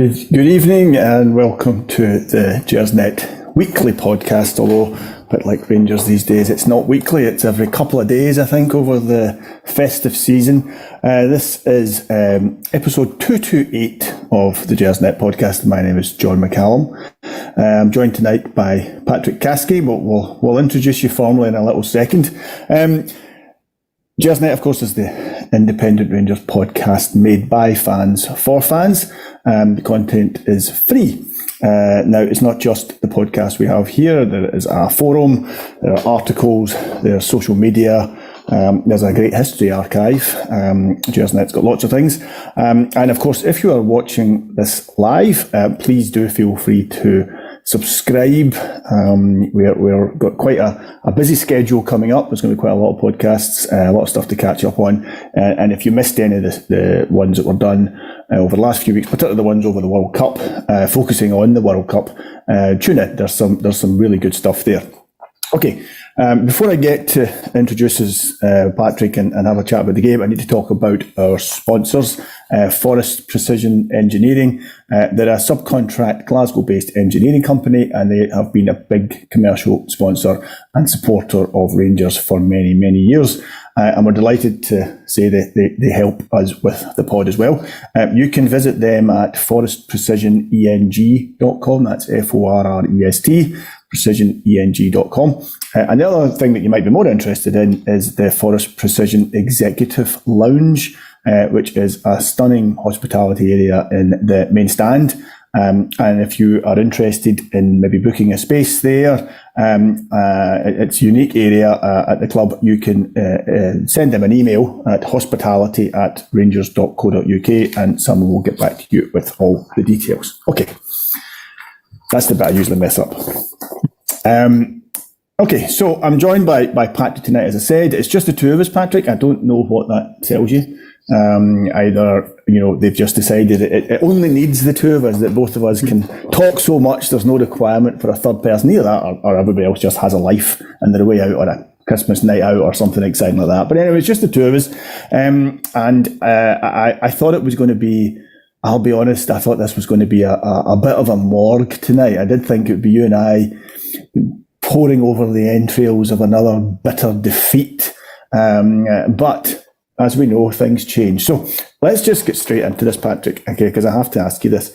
Good evening and welcome to the Gersnet weekly podcast, although a bit like Rangers these days, it's not weekly, it's every couple of days, I think, over the festive season. This is episode 228 of the Gersnet Podcast. My name is John McCallum. I'm joined tonight by Patrick Caskey, but we'll introduce you formally in a little second. Gersnet, of course, is the independent Rangers podcast made by fans for fans. The content is free. Now, it's not just the podcast we have here. There is a forum, there are articles, there's social media, there's a great history archive. Gersnet's got lots of things. And of course, if you are watching this live, please do feel free to subscribe. We're got quite a busy schedule coming up. There's going to be quite a lot of podcasts, a lot of stuff to catch up on. And if you missed any of the ones that were done over the last few weeks, particularly the ones over the World Cup, focusing on the World Cup, tune in. There's some really good stuff there. Okay, before I get to introduce us, Patrick, and have a chat about the game, I need to talk about our sponsors, Forest Precision Engineering. They're a subcontract Glasgow-based engineering company, and they have been a big commercial sponsor and supporter of Rangers for many, many years. And we're delighted to say that they help us with the pod as well. You can visit them at forestprecisioneng.com. That's FORREST, precisioneng.com. And the other thing that you might be more interested in is the Forest Precision Executive Lounge, which is a stunning hospitality area in the main stand. And if you are interested in maybe booking a space there, it's a unique area at the club. You can send them an email at hospitality@rangers.co.uk and someone will get back to you with all the details. Okay, that's the bit I usually mess up. Okay, so I'm joined by Patrick tonight, as I said. It's just the two of us, Patrick. I don't know what that tells you. Either, they've just decided it only needs the two of us, that both of us can talk so much, there's no requirement for a third person. Either that or everybody else just has a life and they're away out on a Christmas night out or something exciting like that. But anyway, it's just the two of us. I thought it was going to be, I'll be honest, I thought this was going to be a bit of a morgue tonight. I did think it would be you and I poring over the entrails of another bitter defeat. But as we know, things change. So let's just get straight into this, Patrick, okay, because I have to ask you this.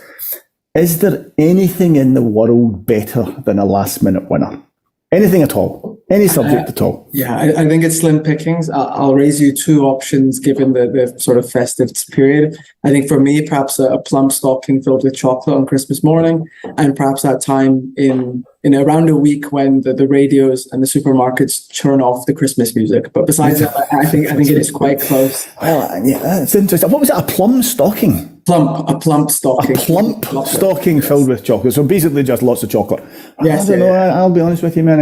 Is there anything in the world better than a last-minute winner? Anything at all? Any subject at all? Yeah, I think it's slim pickings. I'll raise you two options given the sort of festive period. I think for me, perhaps a plum stocking filled with chocolate on Christmas morning, and perhaps that time in around a week when the radios and the supermarkets churn off the Christmas music. But besides that, I think it is quite close. Well, yeah, that's interesting. What was it? A plum stocking? A plump stocking. A plump stocking, yes, filled with chocolate. So basically just lots of chocolate. Yes, I don't know, I'll be honest with you, man.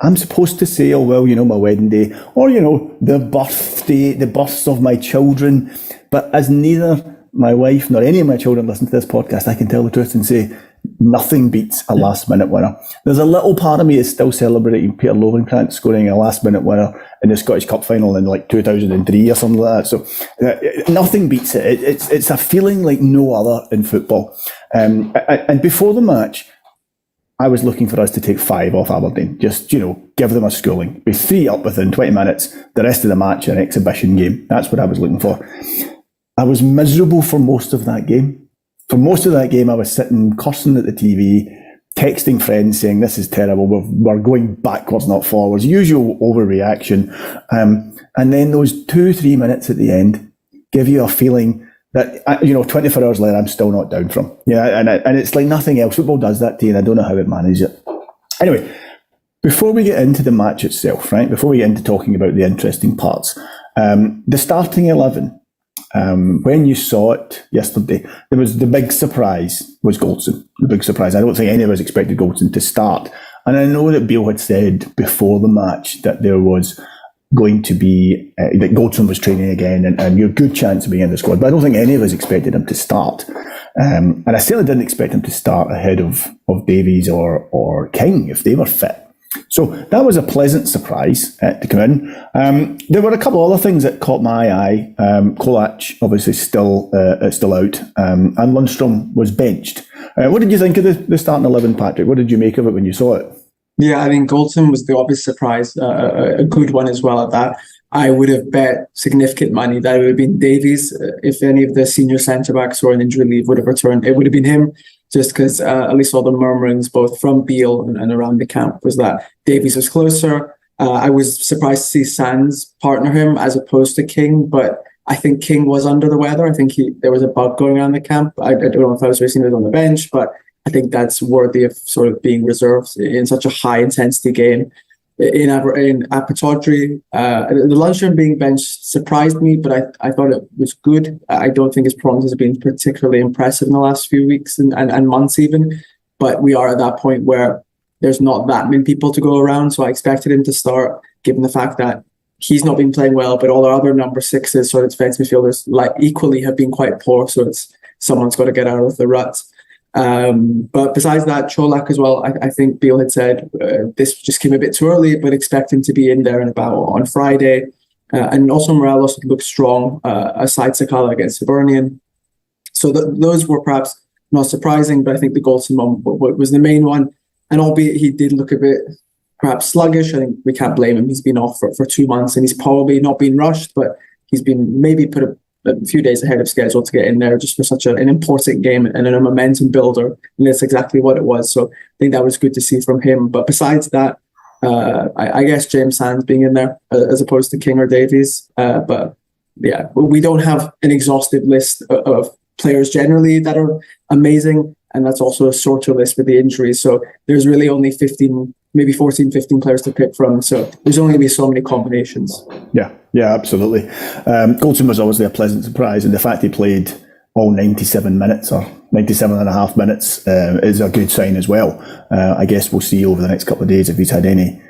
I'm supposed to say, oh, well, my wedding day, or, the births of my children. But as neither my wife nor any of my children listen to this podcast, I can tell the truth and say nothing beats a last-minute winner. There's a little part of me that's still celebrating Peter Lovenkrantz scoring a last-minute winner in the Scottish Cup final in 2003 or something like that. So nothing beats it. It's a feeling like no other in football. And before the match, I was looking for us to take 5 off Aberdeen. Just, give them a schooling. Be 3 up within 20 minutes. The rest of the match, an exhibition game. That's what I was looking for. I was miserable for most of that game. For most of that game, I was sitting cursing at the TV, texting friends saying, this is terrible, we're going backwards, not forwards. Usual overreaction. And then those 2-3 minutes at the end give you a feeling that, 24 hours later, I'm still not down from. Yeah, and it's like nothing else. Football does that to you, and I don't know how it manages it. Anyway, before we get into the match itself, right, before we get into talking about the interesting parts, the starting 11, when you saw it yesterday, there was the big surprise was Goldson. The big surprise. I don't think any of us expected Goldson to start. And I know that Beale had said before the match that there was going to be, that Goldson was training again and you're a good chance of being in the squad. But I don't think any of us expected him to start. And I certainly didn't expect him to start ahead of Davies or King if they were fit. So that was a pleasant surprise to come in. There were a couple of other things that caught my eye. Kolach obviously still out, and Lundstrom was benched. What did you think of the starting 11, Patrick? What did you make of it when you saw it? Yeah, I mean, Goldson was the obvious surprise, a good one as well at that. I would have bet significant money that it would have been Davies. If any of the senior centre-backs or an injury leave would have returned, it would have been him, just because at least all the murmurings, both from Beale and around the camp, was that Davies was closer. I was surprised to see Sands partner him as opposed to King, but I think King was under the weather. I think there was a bug going around the camp. I don't know if I was racing it on the bench, but I think that's worthy of sort of being reserved in such a high-intensity game. At Pittodrie, the Lundstrom being benched surprised me, but I thought it was good. I don't think his performance has been particularly impressive in the last few weeks and months even, but we are at that point where there's not that many people to go around, so I expected him to start, given the fact that he's not been playing well, but all our other number sixes, sort of defence midfielders, like equally have been quite poor, so someone's got to get out of the rut. But besides that, Čolak as well, I think Beale had said this just came a bit too early, but expect him to be in there and about on Friday. And also Morelos looked strong aside Sakala against Hibernian. So those were perhaps not surprising, but I think the Goldson one was the main one. And albeit he did look a bit perhaps sluggish, I think we can't blame him. He's been off for 2 months and he's probably not been rushed, but he's been maybe put a few days ahead of schedule to get in there just for such an important game and a momentum builder. And that's exactly what it was. So I think that was good to see from him. But besides that, I guess James Sands being in there as opposed to King or Davies. But yeah, we don't have an exhaustive list of players generally that are amazing. And that's also a shorter list with the injuries. So there's really only 15, maybe 14, 15 players to pick from. So there's only going to be so many combinations. Yeah, absolutely. Goldson was obviously a pleasant surprise, and the fact he played all 97 minutes or 97 and a half minutes is a good sign as well. I guess we'll see over the next couple of days if he's had any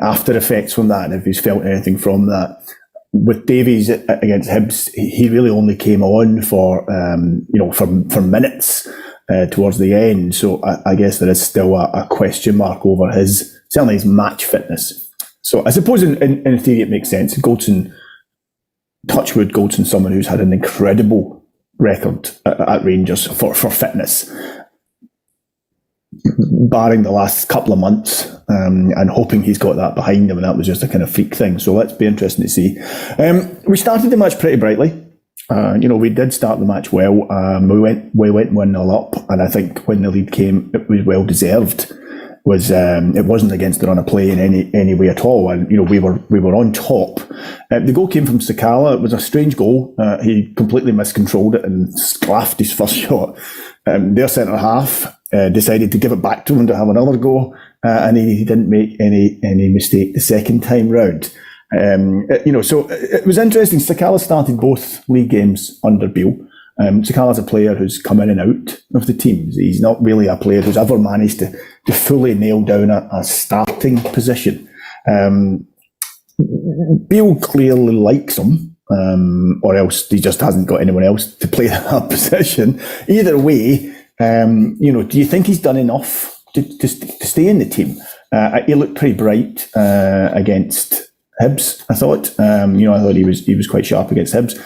after effects from that and if he's felt anything from that. With Davies against Hibs, he really only came on for minutes towards the end. So I guess there is still a question mark over certainly his match fitness. So I suppose in theory it makes sense. Touchwood, someone who's had an incredible record at Rangers for fitness, barring the last couple of months, and hoping he's got that behind him, and that was just a kind of freak thing. So let's be interesting to see. We started the match pretty brightly. We did start the match well. We went 1-0 up, and I think when the lead came, it was well deserved. It wasn't against the run of play in any way at all, and we were on top. The goal came from Sakala. It was a strange goal. He completely miscontrolled it and sclaffed his first shot. Their centre half decided to give it back to him to have another go, and he didn't make any mistake the second time round. So it was interesting. Sakala started both league games under Beale. Sakala's a player who's come in and out of the teams. He's not really a player who's ever managed to fully nail down a starting position. Beale clearly likes him, or else he just hasn't got anyone else to play that position. Either way, do you think he's done enough to stay in the team? He looked pretty bright against Hibs, I thought. I thought he was quite sharp against Hibs.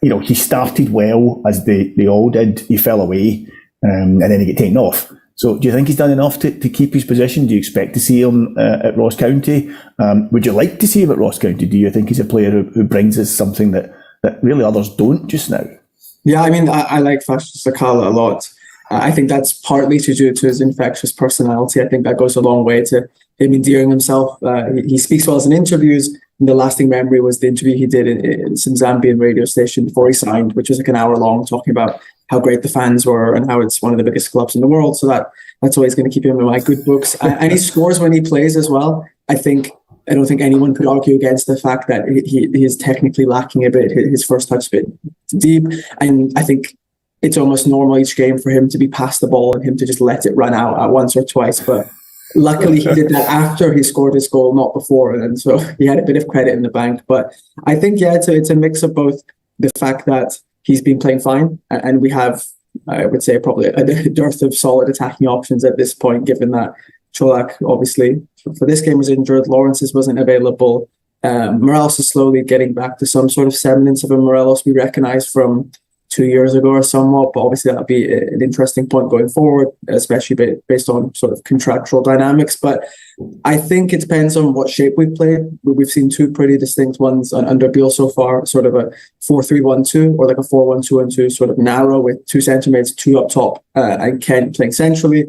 He started well, as they all did. He fell away, and then he got taken off. So do you think he's done enough to keep his position? Do you expect to see him at Ross County? Would you like to see him at Ross County? Do you think he's a player who brings us something that really others don't just now? Yeah, I mean, I like Sakala a lot. I think that's partly to do to his infectious personality. I think that goes a long way to him endearing himself. He speaks well in interviews. And the lasting memory was the interview he did in some Zambian radio station before he signed, which was like an hour long, talking about how great the fans were and how it's one of the biggest clubs in the world. So that's always going to keep him in my good books. And he scores when he plays as well. I don't think anyone could argue against the fact that he is technically lacking a bit. His first touch a bit deep. And I think it's almost normal each game for him to be past the ball and him to just let it run out at once or twice. But luckily he did that after he scored his goal, not before. And so he had a bit of credit in the bank. But I think, it's a mix of both the fact that he's been playing fine and we have, I would say, probably a dearth of solid attacking options at this point, given that Čolak, obviously, for this game was injured. Lawrence's wasn't available. Morelos is slowly getting back to some sort of semblance of a Morelos we recognized from 2 years ago or somewhat, but obviously that'll be an interesting point going forward, especially based on sort of contractual dynamics. But I think it depends on what shape we've played. We've seen two pretty distinct ones under Beale so far, sort of a 4-3-1-2 or like a 4-1-2-1-2, sort of narrow with two centre mids, two up top, and Kent playing centrally.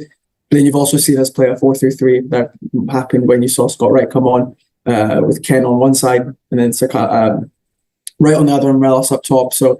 Then you've also seen us play a 4-3-3 that happened when you saw Scott Wright come on with Ken on one side and then Wright on the other and Morelos up top. So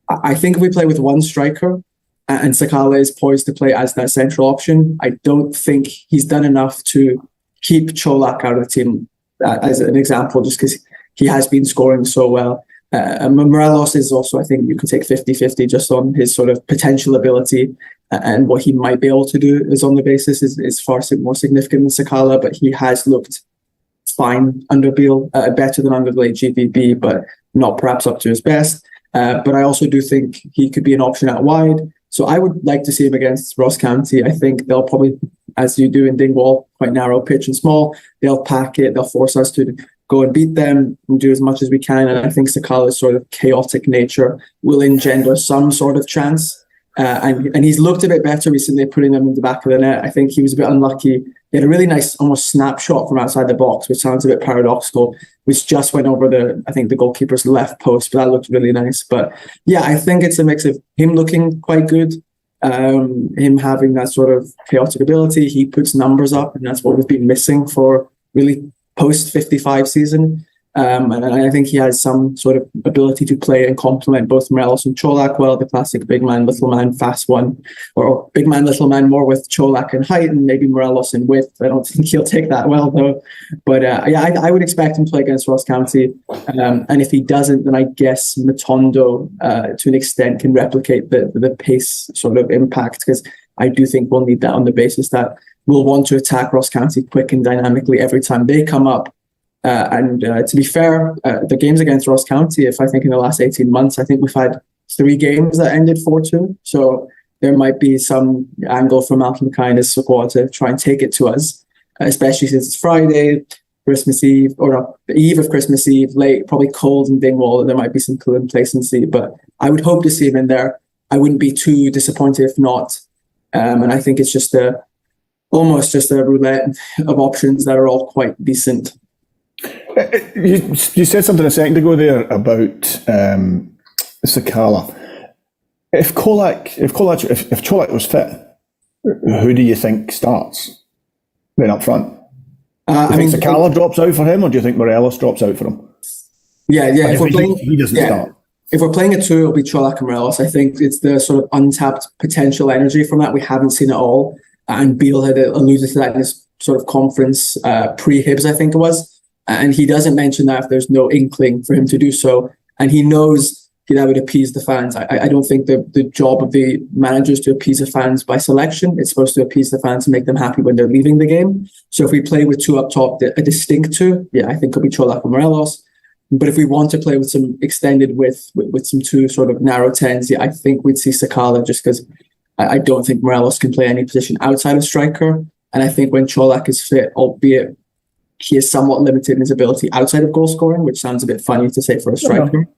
I think if we play with one striker and Sakala is poised to play as that central option, I don't think he's done enough to keep Čolak out of the team as an example, just because he has been scoring so well. Morelos is also, I think you could take 50-50 just on his sort of potential ability, and what he might be able to do is on the basis is far more significant than Sakala, but he has looked fine under Beale, better than under the late GVB, but not perhaps up to his best. But I also do think he could be an option out wide. So I would like to see him against Ross County. I think they'll probably, as you do in Dingwall, quite narrow pitch and small, they'll pack it, they'll force us to go and beat them and do as much as we can. And I think Sakala's sort of chaotic nature will engender some sort of chance. And he's looked a bit better recently, putting them in the back of the net. I think he was a bit unlucky. He had a really nice almost snapshot from outside the box, which sounds a bit paradoxical, which just went over the goalkeeper's left post, but that looked really nice. But yeah, I think it's a mix of him looking quite good, him having that sort of chaotic ability. He puts numbers up, and that's what we've been missing for really post-55 season. And I think he has some sort of ability to play and complement both Morelos and Čolak well, the classic big man, little man, fast one, or big man, little man, more with Čolak in height and maybe Morelos in width. I don't think he'll take that well, though. But I would expect him to play against Ross County. And if he doesn't, then I guess Matondo, to an extent, can replicate the pace sort of impact, because I do think we'll need that on the basis that we'll want to attack Ross County quick and dynamically every time they come up. And to be fair, the games against Ross County, if I think in the last 18 months, I think we've had 3 games that ended 4-2. So there might be some angle from Malcolm Mackay and his squad to try and take it to us, especially since it's Friday, Christmas Eve, or not, the eve of Christmas Eve, late, probably cold in Dingwall, and there might be some complacency. But I would hope to see him in there. I wouldn't be too disappointed if not. And I think it's just almost just a roulette of options that are all quite decent. You said something a second ago there about Sakala. If Čolak was fit, who do you think starts then up front? Do you think Sakala drops out for him, or do you think Morelos drops out for him? Yeah. If we're playing, he doesn't start. If we're playing a 2, it'll be Čolak and Morelos. I think it's the sort of untapped potential energy from that. We haven't seen it all, and Beale had alluded to that in his sort of conference pre-Hibs, I think it was. And he doesn't mention that if there's no inkling for him to do so. And he knows that would appease the fans. I don't think the job of the manager is to appease the fans by selection. It's supposed to appease the fans and make them happy when they're leaving the game. So if we play with 2 up top, a distinct 2, I think it'll be Čolak and Morelos. But if we want to play with some extended width, with some 2 sort of narrow 10s, I think we'd see Sakala, just because I don't think Morelos can play any position outside of striker. And I think when Čolak is fit, albeit he is somewhat limited in his ability outside of goal scoring, which sounds a bit funny to say for a striker,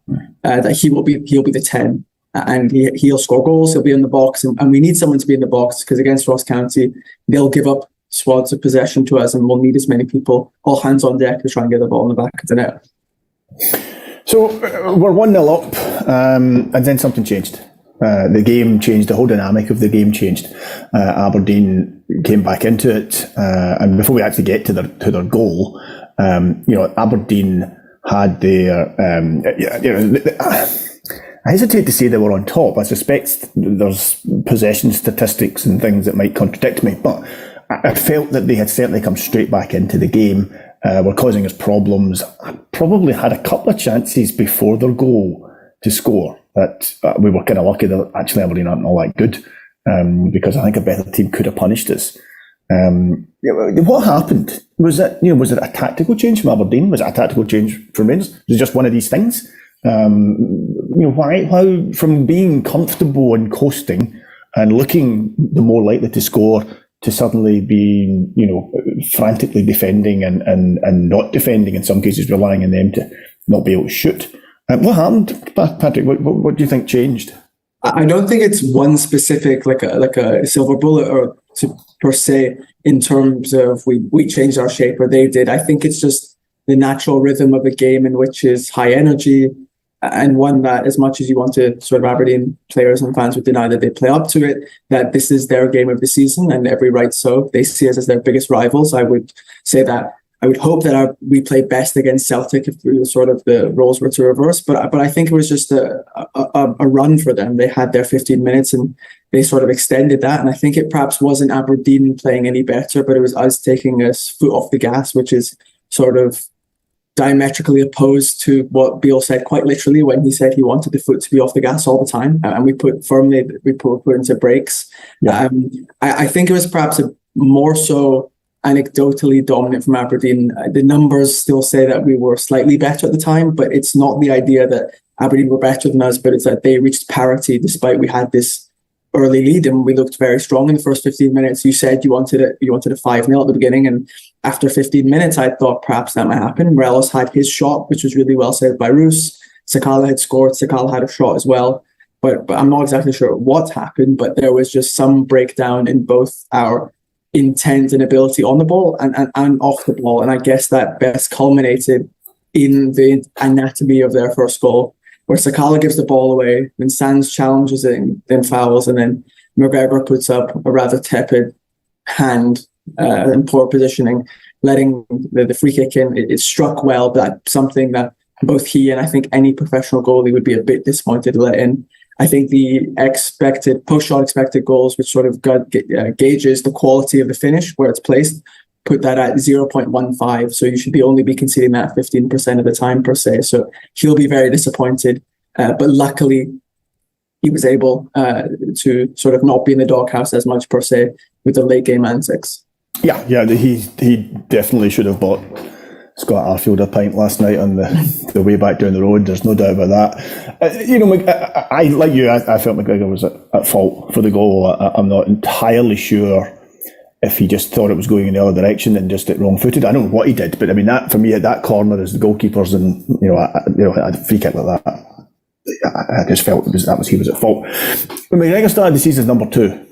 that he'll be the 10, and he'll score goals, he'll be in the box, and we need someone to be in the box, because against Ross County, they'll give up swaths of possession to us, and we'll need as many people, all hands on deck, to try and get the ball in the back of the net. So we're 1-0 up, and then something changed. The game changed, the whole dynamic of the game changed. Aberdeen came back into it, and before we actually get to their goal, Aberdeen had their, I hesitate to say they were on top. I suspect there's possession statistics and things that might contradict me, but I felt that they had certainly come straight back into the game, were causing us problems. Probably had a couple of chances before their goal to score that we were kind of lucky that actually Aberdeen aren't all that good, because I think a better team could have punished us. What happened? Was it a tactical change from Aberdeen? Was it a tactical change from Rangers? Was it just one of these things? Why from being comfortable and coasting and looking the more likely to score to suddenly be, frantically defending and not defending, in some cases relying on them to not be able to shoot. What happened, Patrick? What do you think changed? I don't think it's one specific, like a silver bullet or per se, in terms of we changed our shape or they did. I think it's just the natural rhythm of a game in which is high energy, and one that, as much as you want to sort of Aberdeen players and fans would deny that they play up to it, that this is their game of the season, and every right so. They see us as their biggest rivals. I would say that I would hope that we play best against Celtic if sort of the roles were to reverse. But I think it was just a run for them. They had their 15 minutes and they sort of extended that. And I think it perhaps wasn't Aberdeen playing any better, but it was us taking a foot off the gas, which is sort of diametrically opposed to what Beale said quite literally when he said he wanted the foot to be off the gas all the time. And we put into brakes. Yeah. I think it was perhaps more so anecdotally dominant from Aberdeen. The numbers still say that we were slightly better at the time, but it's not the idea that Aberdeen were better than us, but it's that they reached parity despite we had this early lead and we looked very strong in the first 15 minutes. You said you wanted a 5-0 at the beginning, and after 15 minutes I thought perhaps that might happen. Morelos had his shot, which was really well saved by Roos. Sakala had scored. Sakala had a shot as well, but I'm not exactly sure what happened, but there was just some breakdown in both our intent and ability on the ball and off the ball. And I guess that best culminated in the anatomy of their first goal, where Sakala gives the ball away, then Sands challenges it, then fouls, and then McGregor puts up a rather tepid hand and poor positioning, letting the free kick in. It struck well, but something that both he and I think any professional goalie would be a bit disappointed to let in. I think the expected post-shot expected goals, which sort of gauges the quality of the finish, where it's placed, put that at 0.15. So you should only be conceding that 15% of the time per se. So he'll be very disappointed. But luckily, he was able to sort of not be in the doghouse as much per se with the late game antics. Yeah, he definitely should have bought Scott Arfield a pint last night on the way back down the road. There's no doubt about that. I like you. I felt McGregor was at fault for the goal. I'm not entirely sure if he just thought it was going in the other direction and just it wrong-footed. I don't know what he did, but I mean that for me at that corner as the goalkeepers and a free kick like that, I just felt he was at fault. When McGregor started the season as number 2,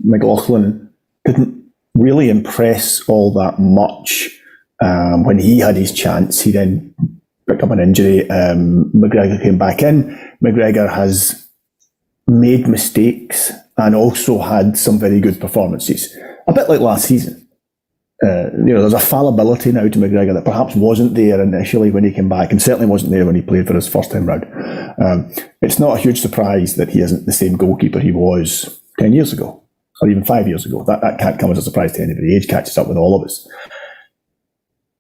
McLaughlin didn't really impress all that much. When he had his chance, he then picked up an injury. McGregor came back in. McGregor has made mistakes and also had some very good performances. A bit like last season. There's a fallibility now to McGregor that perhaps wasn't there initially when he came back, and certainly wasn't there when he played for his first time round. It's not a huge surprise that he isn't the same goalkeeper he was 10 years ago, or even 5 years ago. That can't come as a surprise to anybody. Age catches up with all of us.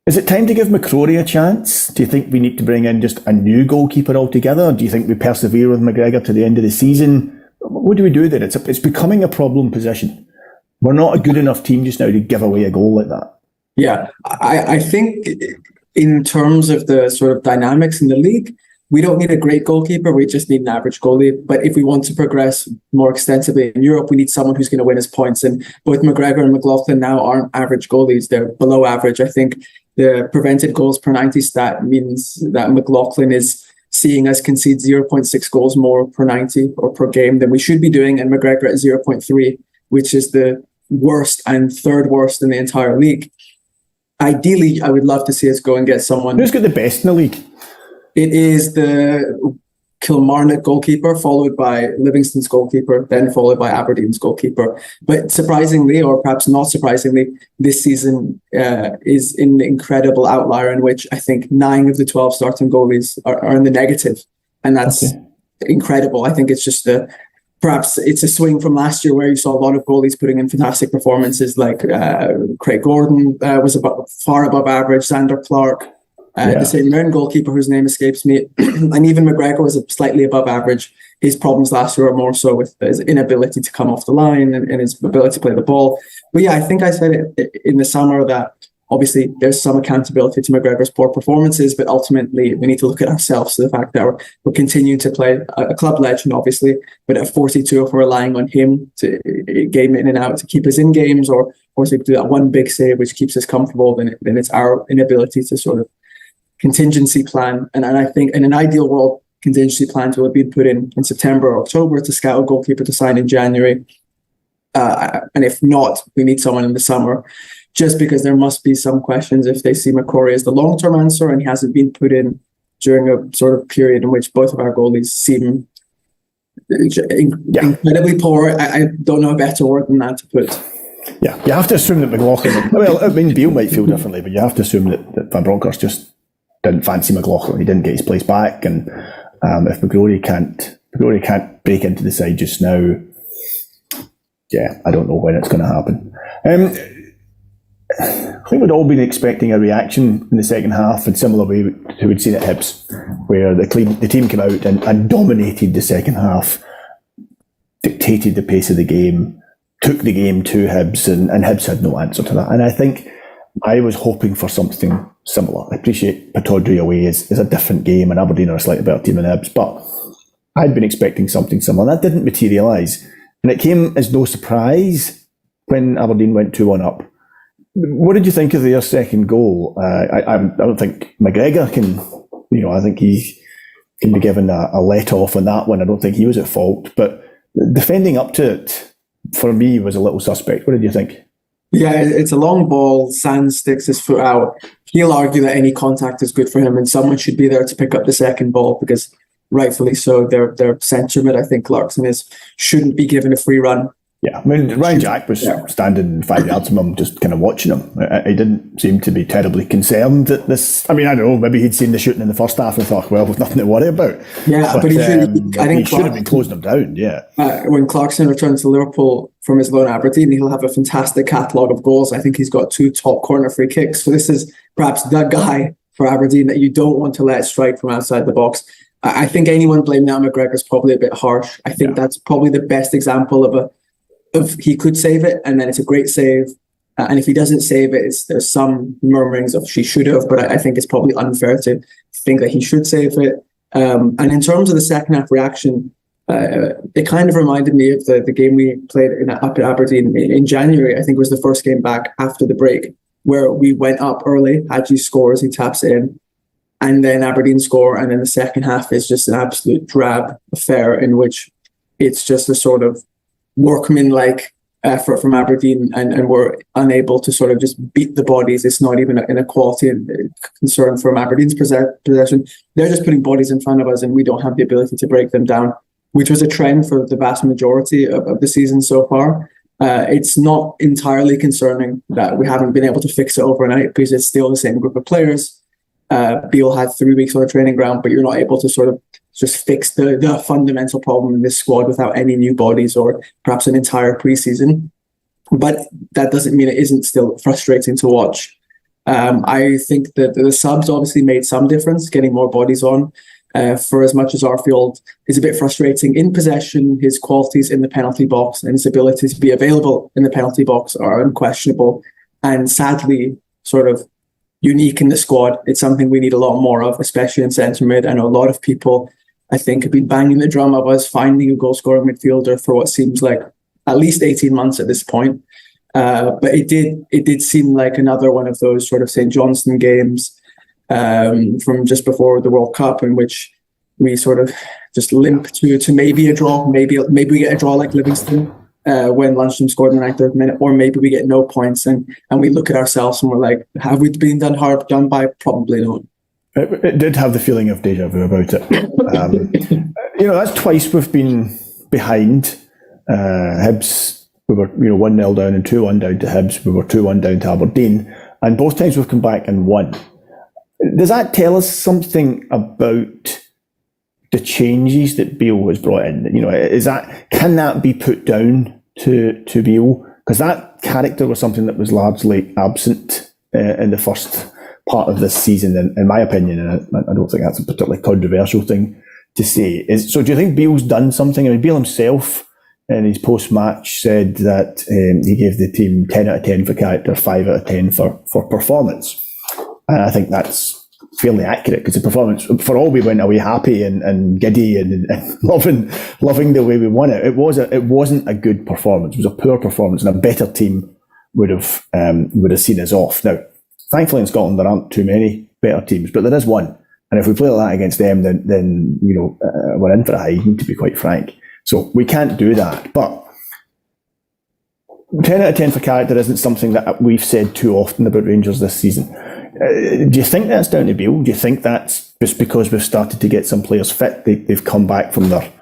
Is it time to give McCrory a chance? Do you think we need to bring in just a new goalkeeper altogether? Do you think we persevere with McGregor to the end of the season? What do we do there? It's becoming a problem position. We're not a good enough team just now to give away a goal like that. Yeah, I think in terms of the sort of dynamics in the league, we don't need a great goalkeeper. We just need an average goalie. But if we want to progress more extensively in Europe, we need someone who's going to win us points. And both McGregor and McLaughlin now aren't average goalies. They're below average. I think the prevented goals per 90 stat means that McLaughlin is seeing us concede 0.6 goals more per 90 or per game than we should be doing, and McGregor at 0.3, which is the worst and third worst in the entire league. Ideally, I would love to see us go and get someone. Who's got the best in the league? It is the Kilmarnock goalkeeper, followed by Livingston's goalkeeper, then followed by Aberdeen's goalkeeper. But surprisingly, or perhaps not surprisingly, this season is an incredible outlier in which I think 9 of the 12 starting goalies are in the negative. And that's incredible. I think it's just perhaps it's a swing from last year where you saw a lot of goalies putting in fantastic performances, like Craig Gordon was far above average, Xander Clark, the St. Mirren goalkeeper whose name escapes me, and even McGregor was slightly above average. His problems last year were more so with his inability to come off the line and his ability to play the ball. But yeah, I think I said it in the summer that Obviously, there's some accountability to McGregor's poor performances, but ultimately we need to look at ourselves, to the fact that we're continuing to play a club legend, obviously, but at 42, if we're relying on him to game in and out to keep us in games, or to do that one big save which keeps us comfortable, then it's our inability to sort of contingency plan. And I think in an ideal world, contingency plans will have been put in September or October to scout a goalkeeper to sign in January. And if not, we need someone in the summer, just because there must be some questions if they see McCrory as the long-term answer and he hasn't been put in during a sort of period in which both of our goalies seem incredibly poor. I don't know a better word than that to put. Yeah, you have to assume that McLaughlin, well, I mean, Beale might feel differently, but you have to assume that Van Bronckhorst just didn't fancy McLaughlin. He didn't get his place back, and if McCrory can't break into the side just now, yeah, I don't know when it's going to happen. I think we'd all been expecting a reaction in the second half in similar way to we'd seen at Hibs, where the team came out and dominated the second half, dictated the pace of the game, took the game to Hibs, and Hibs had no answer to that. And I think I was hoping for something similar. I appreciate Pittodrie away is a different game, and Aberdeen are a slightly better team than Hibs, but I'd been expecting something similar. That didn't materialise, and it came as no surprise when Aberdeen went 2-1 up. What did you think of their second goal? I don't think McGregor can, I think he can be given a let-off on that one. I don't think he was at fault, but defending up to it, for me, was a little suspect. What did you think? Yeah, it's a long ball. Sands sticks his foot out. He'll argue that any contact is good for him, and someone should be there to pick up the second ball, because rightfully so, their centre mid, I think Clarkson shouldn't be given a free run. Yeah, I mean, Ryan Jack was standing 5 yards from him, just kind of watching him. He didn't seem to be terribly concerned at this. I mean, I don't know, maybe he'd seen the shooting in the first half and thought, well, we've nothing to worry about. Yeah, but he should have been closing him down, yeah. When Clarkson returns to Liverpool from his loan at Aberdeen, he'll have a fantastic catalogue of goals. I think he's got 2 top corner free kicks. So this is perhaps the guy for Aberdeen that you don't want to let strike from outside the box. I think anyone blaming now McGregor is probably a bit harsh. I think that's probably the best example of he could save it, and then it's a great save. And if he doesn't save it, there's some murmurings of she should have, but I think it's probably unfair to think that he should save it. And in terms of the second half reaction, it kind of reminded me of the game we played up at Aberdeen in January. I think it was the first game back after the break, where we went up early. Hadji scores, he taps it in, and then Aberdeen score, and then the second half is just an absolute drab affair in which it's just a sort of workman-like effort from Aberdeen, and we're unable to sort of just beat the bodies. It's not even an equality concern from Aberdeen's possession. They're just putting bodies in front of us, and we don't have the ability to break them down, which was a trend for the vast majority of the season so far. It's not entirely concerning that we haven't been able to fix it overnight, because it's still the same group of players. Beale had 3 weeks on the training ground, but you're not able to sort of just fix the fundamental problem in this squad without any new bodies or perhaps an entire preseason. But that doesn't mean it isn't still frustrating to watch. I think that the subs obviously made some difference, getting more bodies on. For as much as Arfield is a bit frustrating in possession, his qualities in the penalty box and his ability to be available in the penalty box are unquestionable, and sadly sort of unique in the squad. It's something we need a lot more of, especially in centre mid. I know a lot of people, I think, have been banging the drum of us finding a goal-scoring midfielder for what seems like at least 18 months at this point. But it did seem like another one of those sort of St. Johnstone games from just before the World Cup, in which we sort of just limp to maybe a draw. Maybe we get a draw like Livingston when Lundstrom scored in the 93rd minute, or maybe we get no points and we look at ourselves and we're like, have we been done by? Probably not. It did have the feeling of deja vu about it. That's twice we've been behind. Hibs, we were 1-0 down and 2-1 down to Hibs. We were 2-1 down to Aberdeen, and both times we've come back and won. Does that tell us something about the changes that Beale has brought in? Can that be put down to Beale? Because that character was something that was largely absent in the first part of this season, in my opinion, and I don't think that's a particularly controversial thing to say. So do you think Beale's done something? I mean, Beale himself in his post-match said that he gave the team 10 out of 10 for character, 5 out of 10 for performance. And I think that's fairly accurate, because the performance, for all we went away happy and giddy and loving the way we won it, it wasn't a good performance. It was a poor performance, and a better team would have seen us off. Now, thankfully in Scotland there aren't too many better teams, but there is one. And if we play like that against them, then we're in for a hiding, to be quite frank. So we can't do that. But 10 out of 10 for character isn't something that we've said too often about Rangers this season. Do you think that's down to Beale? Do you think that's just because we've started to get some players fit? They've come back from their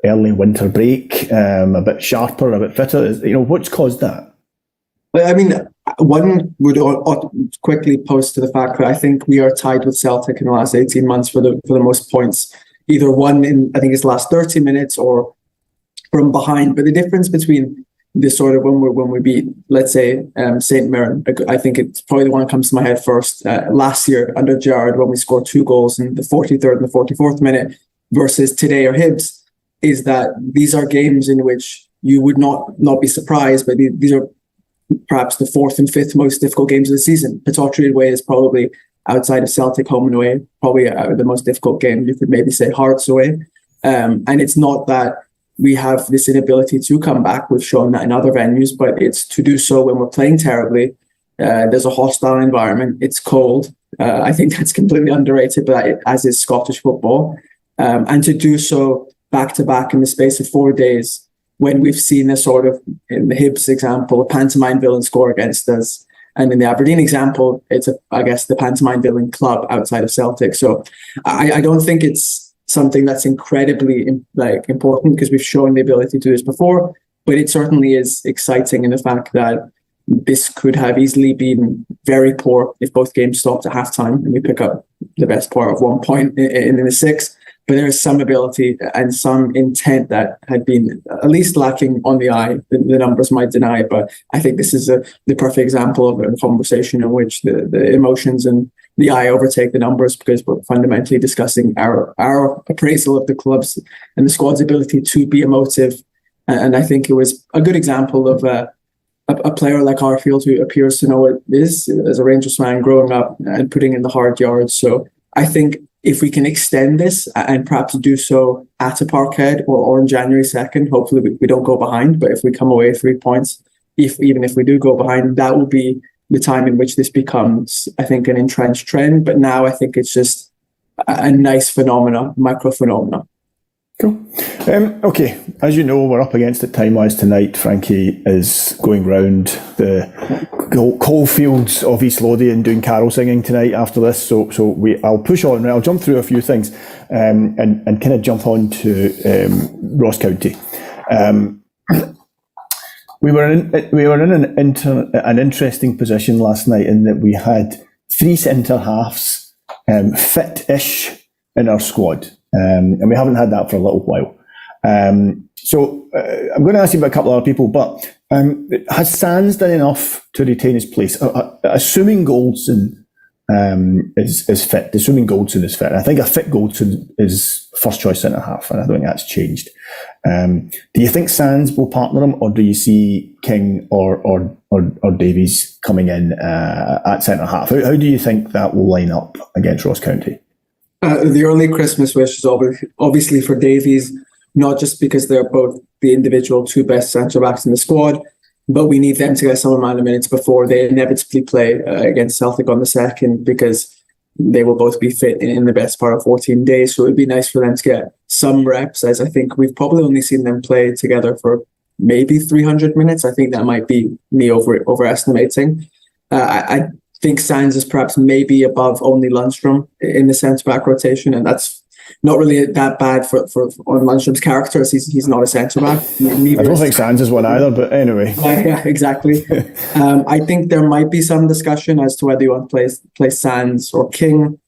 early winter break, a bit sharper, a bit fitter. What's caused that? Well, I mean, one would quickly post to the fact that I think we are tied with Celtic in the last 18 months for the most points. Either one in, I think, it's last 30 minutes or from behind. But the difference between this sort of when we beat, let's say, St. Mirren, I think it's probably the one that comes to my head first. Last year under Gerrard, when we scored 2 goals in the 43rd and the 44th minute, versus today or Hibs, is that these are games in which you would not be surprised, but these are perhaps the 4th and 5th most difficult games of the season. Pittodrie away is probably, outside of Celtic home and away, probably the most difficult game. You could maybe say Hearts away. And it's not that we have this inability to come back. We've shown that in other venues, but it's to do so when we're playing terribly. There's a hostile environment. It's cold. I think that's completely underrated, but as is Scottish football. And to do so back-to-back in the space of 4 days, when we've seen a sort of, in the Hibs example, a pantomime villain score against us. And in the Aberdeen example, it's, I guess, the pantomime villain club outside of Celtic. So I don't think it's something that's incredibly important, because we've shown the ability to do this before, but it certainly is exciting in the fact that this could have easily been very poor if both games stopped at halftime and we pick up the best part of 1 point in the 6th. But there is some ability and some intent that had been at least lacking on the eye. The numbers might deny, but I think this is the perfect example of a conversation in which the emotions and the eye overtake the numbers, because we're fundamentally discussing our appraisal of the club's and the squad's ability to be emotive. And I think it was a good example of a player like Arfield, who appears to know what it is as a Rangers fan growing up and putting in the hard yards. So I think if we can extend this and perhaps do so at a Parkhead or on January 2nd, hopefully we don't go behind. But if we come away 3 points, even if we do go behind, that will be the time in which this becomes, I think, an entrenched trend. But now I think it's just a nice micro phenomena. Cool. Okay, as you know, we're up against it time-wise tonight. Frankie is going round the coalfields of East Lothian doing carol singing tonight after this. So I'll push on. I'll jump through a few things and kind of jump on to Ross County. We were in an interesting position last night in that we had 3 centre halves fit-ish in our squad. And we haven't had that for a little while. So I'm going to ask you about a couple of other people, but has Sands done enough to retain his place? Assuming Goldson is fit, and I think a fit Goldson is first choice centre half, and I don't think that's changed. Do you think Sands will partner him, or do you see King or Davies coming in at centre half? How do you think that will line up against Ross County? The early Christmas wish is obviously for Davies, not just because they're both the individual 2 best centre-backs in the squad, but we need them to get some amount of minutes before they inevitably play against Celtic on the 2nd, because they will both be fit in the best part of 14 days. So it would be nice for them to get some reps, as I think we've probably only seen them play together for maybe 300 minutes. I think that might be me overestimating. I think Sands is perhaps maybe above only Lundstrom in the centre-back rotation, and that's not really that bad for on Lundstrom's character, as he's not a centre-back. I don't think Sands is one either, but anyway. Yeah, exactly. I think there might be some discussion as to whether you want to play Sands or King,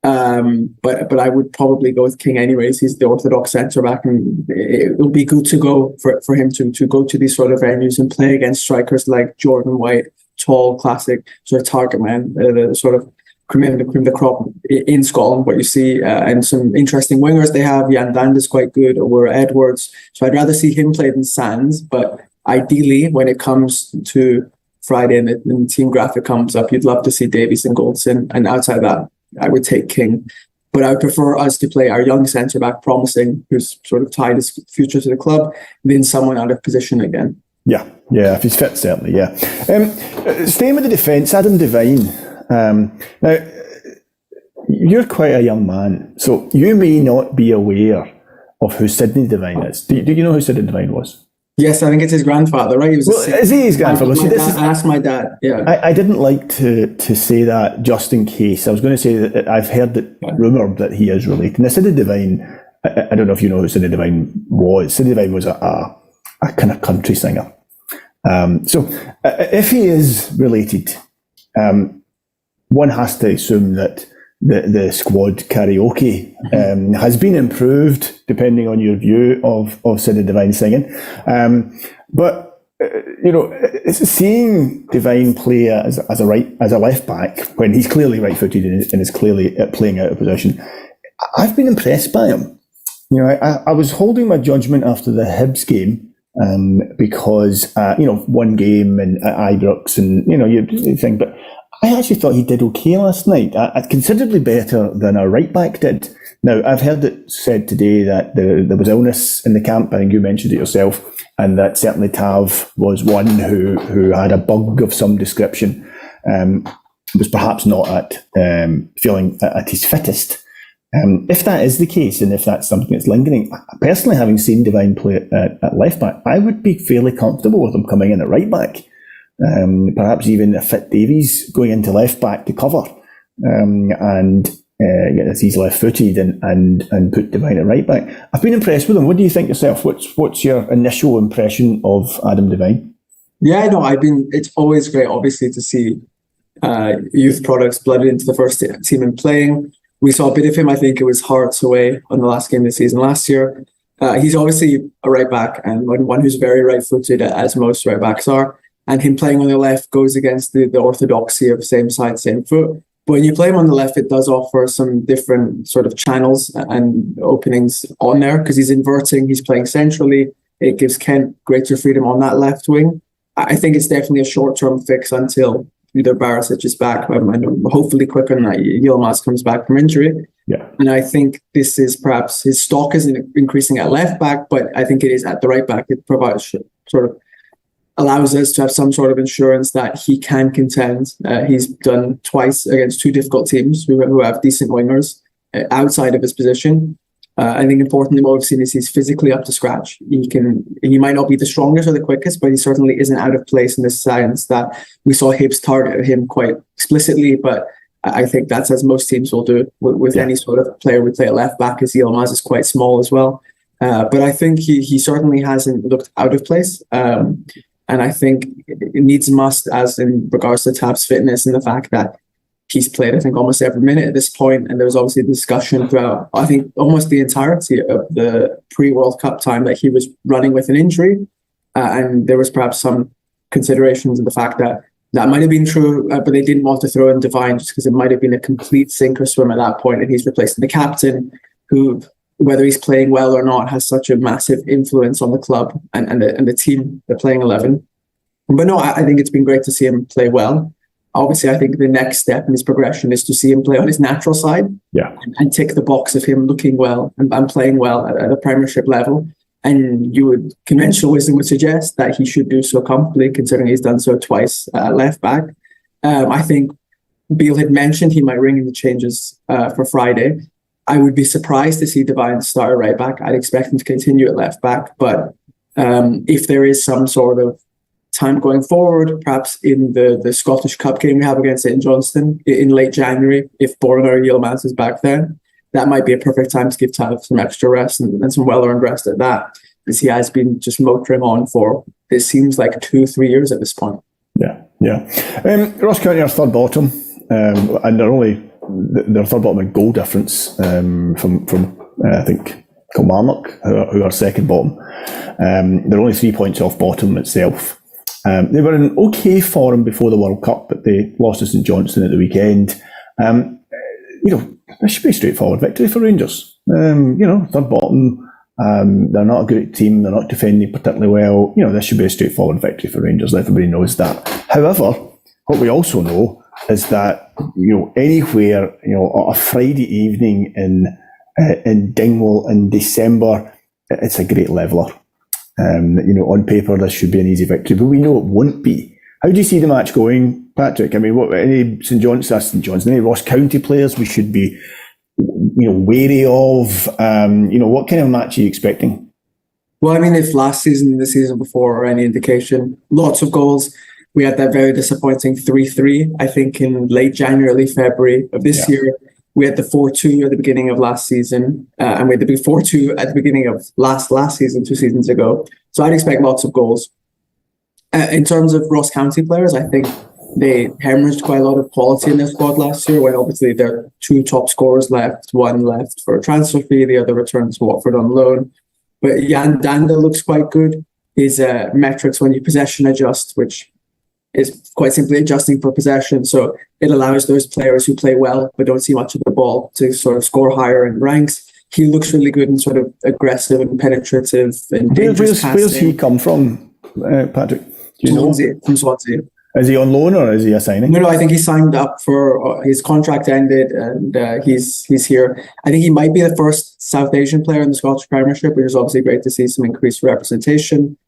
but I would probably go with King anyways. He's the orthodox centre-back, and it will be good to go for him to go to these sort of venues and play against strikers like Jordan White, tall, classic sort of target man, the sort of cream de crop in Scotland, what you see, and some interesting wingers they have. Jan Dand is quite good, or Edwards. So I'd rather see him play than Sands. But ideally, when it comes to Friday and the team graphic comes up, you'd love to see Davies and Goldson. And outside of that, I would take King. But I would prefer us to play our young centre-back, promising, who's sort of tied his future to the club, than someone out of position again. Yeah, if he's fit, certainly, yeah. Staying with the defence, Adam Devine. Now, you're quite a young man, so you may not be aware of who Sidney Devine is. Do you know who Sidney Devine was? Yes, I think it's his grandfather, right? Is he his grandfather? I asked my dad, yeah. I didn't like to say that just in case. I was going to say that I've heard it rumoured that he is related. Now, Sidney Devine, I don't know if you know who Sidney Devine was. Sidney Devine was a kind of country singer. So if he is related, one has to assume that the squad karaoke has been improved, depending on your view of Sidney Devine singing. But seeing Devine play as a left back when he's clearly right-footed and is clearly playing out of position, I've been impressed by him. I was holding my judgment after the Hibs game because one game and at Ibrox, and you think, but I actually thought he did okay last night. Considerably better than our right back did. Now, I've heard it said today that there was illness in the camp. I think you mentioned it yourself, and that certainly Tav was one who had a bug of some description. Was perhaps not at feeling at his fittest. If that is the case, and if that's something that's lingering, personally, having seen Devine play at left back, I would be fairly comfortable with him coming in at right back. Perhaps even a fit Davies going into left back to cover, and as he's left footed and put Devine at right back. I've been impressed with him. What do you think yourself? What's your initial impression of Adam Devine? Yeah, no, it's always great, obviously, to see youth products blooded into the first team and playing. We saw a bit of him, I think it was Hearts away on the last game of the season last year. He's obviously a right back, and one who's very right-footed, as most right backs are. And him playing on the left goes against the orthodoxy of same side, same foot. But when you play him on the left, it does offer some different sort of channels and openings on there, because he's inverting, he's playing centrally. It gives Kent greater freedom on that left wing. I think it's definitely a short-term fix until either Barisic is back, and hopefully quicker than that, Yilmaz comes back from injury. Yeah. And I think this is perhaps his stock isn't increasing at left back, but I think it is at the right back. It provides sort of allows us to have some sort of insurance that he can contend. He's done twice against two difficult teams who have decent wingers outside of his position. I think importantly, what we've seen is he's physically up to scratch. He might not be the strongest or the quickest, but he certainly isn't out of place in the sense that we saw Hibs target him quite explicitly. But I think that's as most teams will do with any sort of player we play at left back, as Yilmaz is quite small as well. But I think he certainly hasn't looked out of place. And I think it needs must, as in regards to Tav's fitness and the fact that he's played, I think, almost every minute at this point. And there was obviously discussion throughout, I think, almost the entirety of the pre-World Cup time that he was running with an injury. And there was perhaps some considerations of the fact that might have been true, but they didn't want to throw in Devine just because it might have been a complete sink or swim at that point. And he's replacing the captain, who, whether he's playing well or not, has such a massive influence on the club and the team, the playing 11. But no, I think it's been great to see him play well. Obviously, I think the next step in his progression is to see him play on his natural side, and tick the box of him looking well and playing well at a Premiership level. And conventional wisdom would suggest that he should do so comfortably, considering he's done so twice at left back. I think Beale had mentioned he might ring in the changes for Friday. I would be surprised to see Devine start at right back. I'd expect him to continue at left back. But if there is some sort of time going forward, perhaps in the Scottish Cup game we have against St Johnstone in late January, if Borna or Yilmaz is back then, that might be a perfect time to give Tav some extra rest and some well-earned rest at that, because he has been just motoring on for, it seems like 2-3 years at this point. Ross County are third bottom, and they're third bottom in goal difference from I think Kilmarnock, who are second bottom. They're only 3 points off bottom itself. They were in okay form before the World Cup, but they lost to St Johnstone at the weekend. this should be a straightforward victory for Rangers. Third bottom. They're not a great team. They're not defending particularly well. This should be a straightforward victory for Rangers. Everybody knows that. However, what we also know is that anywhere on a Friday evening in Dingwall in December, it's a great leveler. On paper this should be an easy victory, but we know it won't be. How do you see the match going, Patrick? I mean, what any any Ross County players we should be wary of? What kind of match are you expecting? Well, I mean, if last season and the season before are any indication, lots of goals. We had that very disappointing 3-3, I think, in late January, early February of this year. We had the 4-2 at the beginning of last season, and we had the big 4-2 at the beginning of last season, 2 seasons ago. So I'd expect lots of goals. In terms of Ross County players, I think they hemorrhaged quite a lot of quality in their squad last year, when obviously their 2 top scorers left, one left for a transfer fee, the other returned to Watford on loan. But Jan Danda looks quite good. His metrics when you possession adjust, which is quite simply adjusting for possession. So it allows those players who play well but don't see much of the ball to sort of score higher in ranks. He looks really good and sort of aggressive and penetrative and dangerous passing. Where's he come from, Patrick? From Swansea. Is he on loan or is he a signing? No, I think he signed up for his contract ended and he's here. I think he might be the first South Asian player in the Scottish Premiership, which is obviously great to see some increased representation.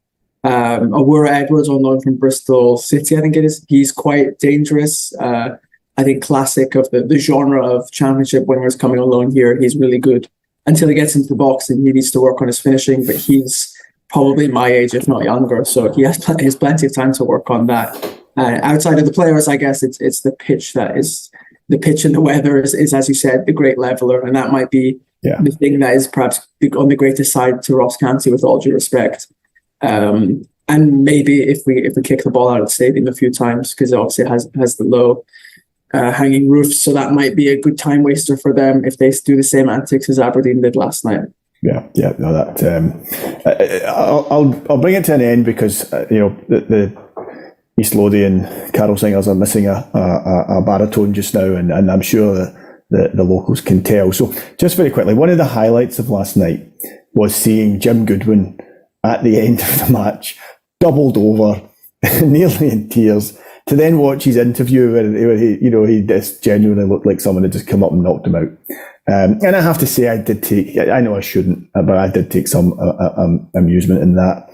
Awura Edwards on loan from Bristol City, I think it is. He's quite dangerous. I think classic of the genre of championship wingers coming on loan here. He's really good until he gets into the box and he needs to work on his finishing, but he's probably my age, if not younger. So he has plenty of time to work on that. Outside of the players, I guess it's the pitch that is the pitch and the weather is, as you said, the great leveler, and that might be the thing that is perhaps on the greatest side to Ross County, with all due respect. And maybe if we kick the ball out of the stadium a few times, because it obviously has the low hanging roof, so that might be a good time waster for them if they do the same antics as Aberdeen did last night. No, that I'll bring it to an end because the East Lothian carol singers are missing a baritone just now, and I'm sure the locals can tell. So just very quickly, one of the highlights of last night was seeing Jim Goodwin at the end of the match, doubled over, nearly in tears, to then watch his interview where he just genuinely looked like someone had just come up and knocked him out. And I have to say, I know I shouldn't, but I did take some amusement in that.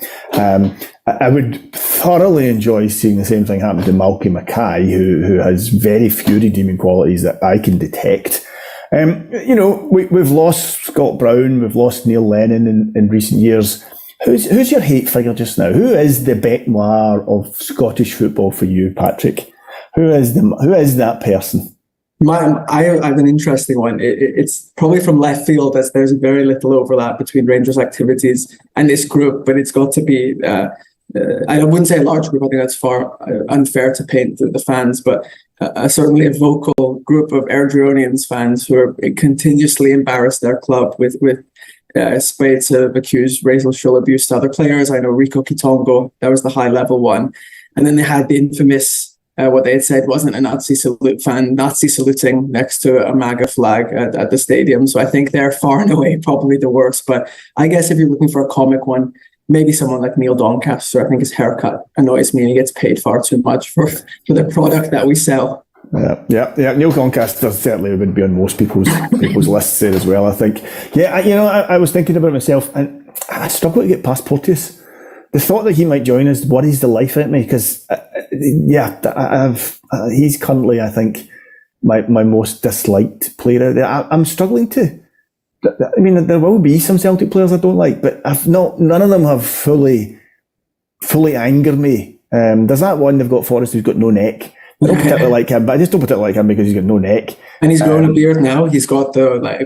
I would thoroughly enjoy seeing the same thing happen to Malky Mackay, who has very few redeeming qualities that I can detect. We've lost Scott Brown, we've lost Neil Lennon in recent years. Who's your hate figure just now? Who is the Bête Noire of Scottish football for you, Patrick? Who is that person? I have an interesting one. It's probably from left field, as there's very little overlap between Rangers activities and this group, but it's got to be, I wouldn't say a large group, I think that's far unfair to paint the fans, but certainly a vocal group of Airdrieonians fans who are continuously embarrass their club with spades of accused racial abuse to other players. I know Rico Kitongo, that was the high level one. And then they had the infamous, what they had said wasn't a Nazi salute fan, Nazi saluting next to a MAGA flag at the stadium. So I think they're far and away probably the worst. But I guess if you're looking for a comic one, maybe someone like Neil Doncaster. I think his haircut annoys me and he gets paid far too much for the product that we sell. Yeah. Neil Doncaster certainly would be on most people's lists there as well, I think. I was thinking about it myself and I struggle to get past Porteous. The thought that he might join us worries the life out of me because, he's currently, I think, my most disliked player out there. I'm struggling to. I mean, there will be some Celtic players I don't like, but none of them have fully angered me. There's that one they've got Forrest who's got no neck. I don't particularly like him, but I just don't particularly like him because he's got no neck. And he's grown a beard now. He's got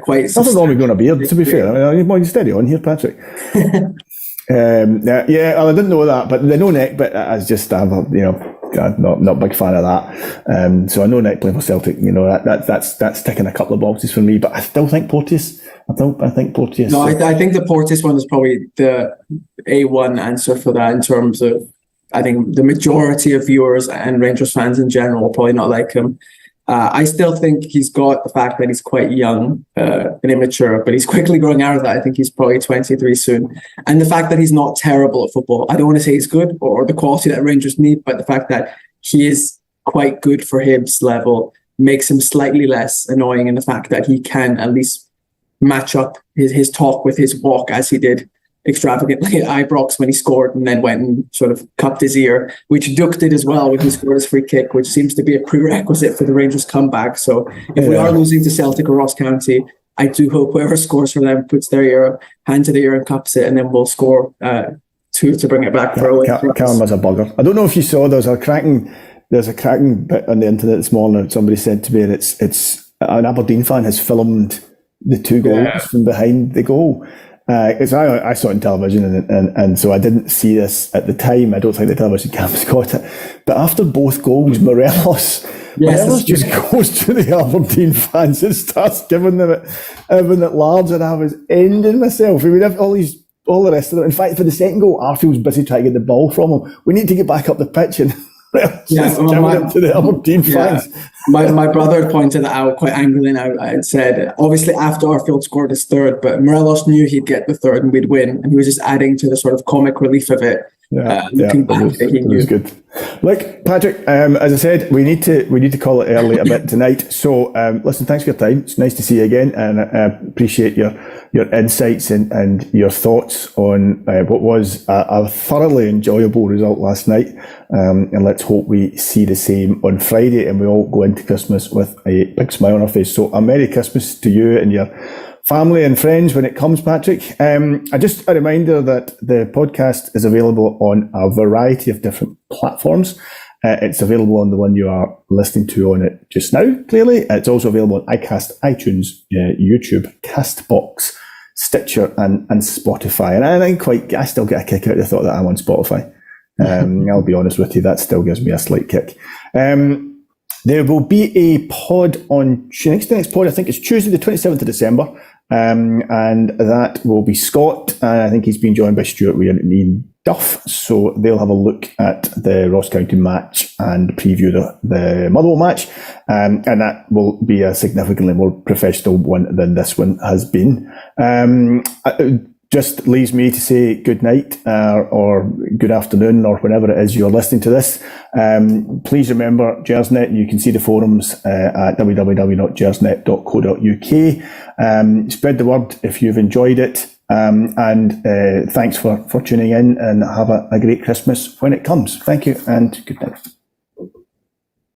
quite... Nothing wrong with growing a beard, to be fair. I mean, steady on here, Patrick. I didn't know that, but the no neck bit, I'm not a big fan of that. So a no neck playing for Celtic, that's ticking a couple of boxes for me. But I still think Porteous. I think Porteous. No, I think the Porteous one is probably the A1 answer for that in terms of, I think the majority of viewers and Rangers fans in general will probably not like him. I still think he's got the fact that he's quite young and immature, but he's quickly growing out of that. I think he's probably 23 soon. And the fact that he's not terrible at football. I don't want to say he's good or the quality that Rangers need, but the fact that he is quite good for Hibs level makes him slightly less annoying in the fact that he can at least match up his talk with his walk, as he did extravagantly at Ibrox when he scored and then went and sort of cupped his ear, which Duke did as well when he scored his free kick, which seems to be a prerequisite for the Rangers comeback. So if we are losing to Celtic or Ross County, I do hope whoever scores for them puts their hand to the ear and cups it, and then we'll score two to bring it back for a win. Callum was a bugger. I don't know if you saw, there's a cracking bit on the internet this morning that somebody said to me, and it's an Aberdeen fan has filmed the 2 goals from behind the goal. Because I saw it on television, and so I didn't see this at the time. I don't think the television cameras got it. But after both goals, Morelos just goes to the Aberdeen fans and starts giving them it large, and I was ending myself. We would have all the rest of them. In fact, for the second goal, Arfield's busy trying to get the ball from him. We need to get back up the pitch and to the Aberdeen fans. My brother pointed out quite angrily now. I had said, obviously after Arfield scored his third, but Morelos knew he'd get the third and we'd win, and he was just adding to the sort of comic relief of it. Looking back, he knew. It was good. Look, Patrick, as I said, we need to call it early a bit tonight. So, listen, thanks for your time. It's nice to see you again, and I appreciate your insights and your thoughts on what was a thoroughly enjoyable result last night. And let's hope we see the same on Friday, and we all go into Christmas with a big smile on our face. So, a Merry Christmas to you and your family and friends when it comes, Patrick. Just a reminder that the podcast is available on a variety of different platforms. It's available on the one you are listening to on it just now, clearly. It's also available on iCast, iTunes, YouTube, Castbox, Stitcher, and Spotify. And I still get a kick out of the thought that I'm on Spotify. I'll be honest with you, that still gives me a slight kick. There will be a pod on the next pod. I think it's Tuesday, the 27th of December. And that will be Scott. And I think he's been joined by Stuart Weir and Ian Duff. So they'll have a look at the Ross County match and preview the Motherwell match. And that will be a significantly more professional one than this one has been. Just leaves me to say good night or good afternoon or whenever it is you're listening to this. Please remember Gersnet. You can see the forums at www.gersnet.co.uk. Spread the word if you've enjoyed it. And thanks for tuning in, and have a great Christmas when it comes. Thank you and good night.